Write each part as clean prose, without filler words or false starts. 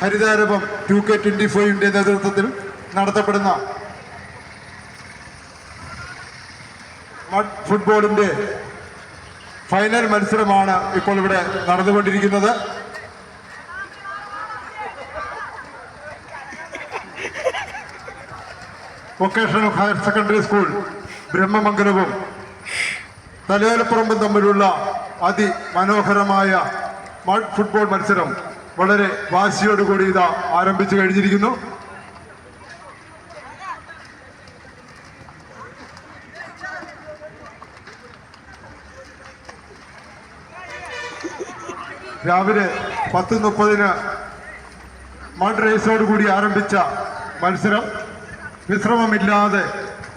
ഹരിതാരവം 2K25 നേതൃത്വത്തിൽ നടത്തപ്പെടുന്ന mud ഫുട്ബോളിന്റെ ഫൈനൽ മത്സരമാണ് ഇപ്പോൾ ഇവിടെ നടന്നുകൊണ്ടിരിക്കുന്നത്. വൊക്കേഷണൽ ഹയർ സെക്കൻഡറി സ്കൂൾ ബ്രഹ്മമംഗലവും തലയോലപ്പറമ്പും തമ്മിലുള്ള അതിമനോഹരമായ മഡ് ഫുട്ബോൾ മത്സരം വളരെ വാശിയോടുകൂടി ഇതാ ആരംഭിച്ചു കഴിഞ്ഞിരിക്കുന്നു. രാവിലെ 10:30 മഡ് റേസോടുകൂടി ആരംഭിച്ച മത്സരം വിശ്രമമില്ലാതെ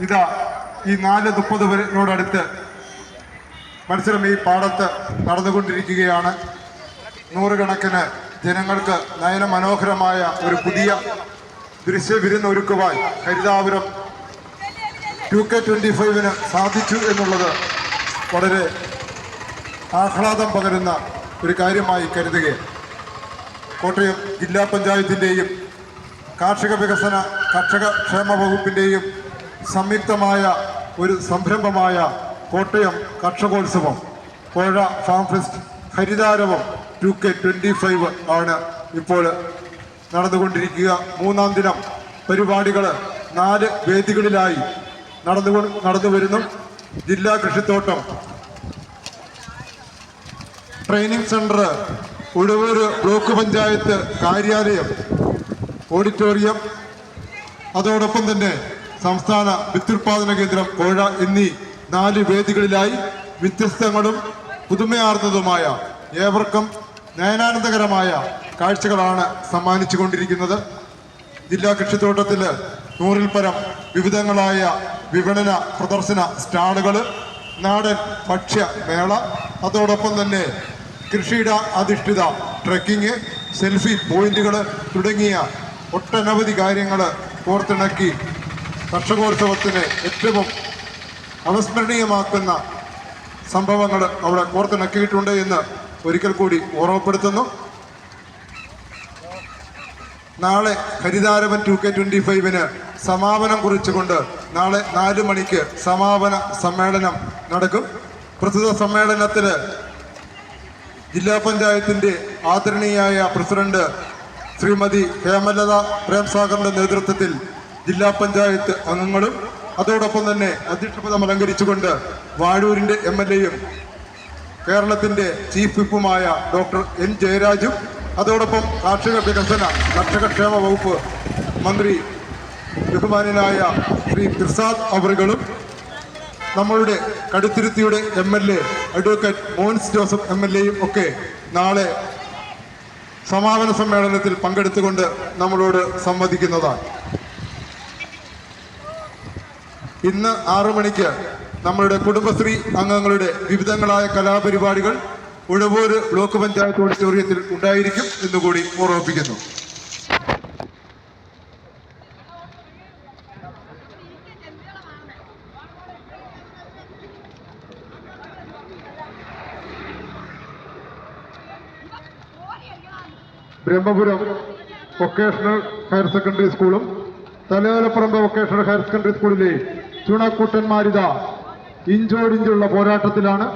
ഇതാ ഈ 4:30 മത്സരം ഈ പാടത്ത് നടന്നുകൊണ്ടിരിക്കുകയാണ്. നൂറുകണക്കിന് ജനങ്ങൾക്ക് നയന മനോഹരമായ ഒരു പുതിയ ദൃശ്യവിരുന്നൊരുക്കുവാൻ ഹരിതാപുരം 2K25 സാധിച്ചു എന്നുള്ളത് വളരെ ആഹ്ലാദം പകരുന്ന ഒരു കാര്യമായി കരുതുകയാണ്. കോട്ടയം ജില്ലാ പഞ്ചായത്തിൻ്റെയും കാർഷിക വികസന കർഷക ക്ഷേമ വകുപ്പിൻ്റെയും സംയുക്തമായ ഒരു സംരംഭമായ കോട്ടയം കർഷകോത്സവം കോഴ ഫാം ഫെസ്റ്റ് ഹരിതാരവം 2K25 ആണ് ഇപ്പോൾ നടന്നുകൊണ്ടിരിക്കുക. 3-ാം ദിനം പരിപാടികൾ 4 വേദികളിലായി നടന്നു വരുന്നു. ജില്ലാ കൃഷിത്തോട്ടം, training centre, Uzhavoor block panchayat കാര്യാലയം, ഓഡിറ്റോറിയം, അതോടൊപ്പം തന്നെ സംസ്ഥാന വിത്തുൽപാദന കേന്ദ്രം കോഴ എന്നീ 4 വേദികളിലായി വ്യത്യസ്തങ്ങളും പുതുമയാർന്നതുമായ ഏവർക്കും നയനാനന്ദകരമായ കാഴ്ചകളാണ് സമ്മാനിച്ചു കൊണ്ടിരിക്കുന്നത്. ജില്ലാ കൃഷിത്തോട്ടത്തിൽ 100-ൽ പരം വിവിധങ്ങളായ വിപണന പ്രദർശന സ്റ്റാളുകൾ, നാടൻ ഭക്ഷ്യമേള, അതോടൊപ്പം തന്നെ കൃഷിയിട അധിഷ്ഠിത ട്രക്കിങ്, സെൽഫി പോയിന്റുകൾ തുടങ്ങിയ ഒട്ടനവധി കാര്യങ്ങൾ കോർത്തിണക്കി കർഷകോത്സവത്തിന് ഏറ്റവും അവസ്മരണീയമാക്കുന്ന സംഭവങ്ങൾ അവിടെ കോർത്തിണക്കിയിട്ടുണ്ട് എന്ന് ഒരിക്കൽ കൂടി ഓർമ്മപ്പെടുത്തുന്നു. നാളെ ഹരിതാരവൻ 2K25 സമാപനം കുറിച്ചുകൊണ്ട് നാളെ 4 മണിക്ക് സമാപന സമ്മേളനം നടക്കും. പ്രസ്തുത സമ്മേളനത്തിൽ ജില്ലാ പഞ്ചായത്തിൻ്റെ ആദരണീയായ പ്രസിഡന്റ് ശ്രീമതി ഹേമലത പ്രേംസാഗറിന്റെ നേതൃത്വത്തിൽ ജില്ലാ പഞ്ചായത്ത് അംഗങ്ങളും അതോടൊപ്പം തന്നെ അധ്യക്ഷപദം അലങ്കരിച്ചുകൊണ്ട് വാഴൂരിൻ്റെ MLAയും കേരളത്തിൻ്റെ ചീഫ് വിപ്പുമായ ഡോക്ടർ N ജയരാജും അതോടൊപ്പം കാർഷിക വികസന കർഷകക്ഷേമ വകുപ്പ് മന്ത്രി ബഹുമാനനായ ശ്രീ പ്രസാദ് അവറുകളും നമ്മളുടെ കടുത്തുരുത്തിയുടെ MLA അഡ്വക്കേറ്റ് മോൻസ് ജോസഫ് MLAയും ഒക്കെ നാളെ സമാപന സമ്മേളനത്തിൽ പങ്കെടുത്തുകൊണ്ട് നമ്മളോട് സംവദിക്കുന്നതാണ്. ഇന്ന് 6 മണിക്ക് നമ്മളുടെ കുടുംബശ്രീ അംഗങ്ങളുടെ വിവിധങ്ങളായ കലാപരിപാടികൾ ഉഴവൂര് ബ്ലോക്ക് പഞ്ചായത്ത് ഓഡിറ്റോറിയത്തിൽ ഉണ്ടായിരിക്കും എന്നുകൂടി ഓർമ്മിപ്പിക്കുന്നു. ബ്രഹ്മപുരം വൊക്കേഷണൽ ഹയർ സെക്കൻഡറി സ്കൂളും തലയോലപ്പറമ്പ് വൊക്കേഷണൽ ഹയർ സെക്കൻഡറി സ്കൂളിലെ ചുണക്കൂട്ടന്മാരിത ഇഞ്ചോടിഞ്ചുള്ള പോരാട്ടത്തിലാണ്.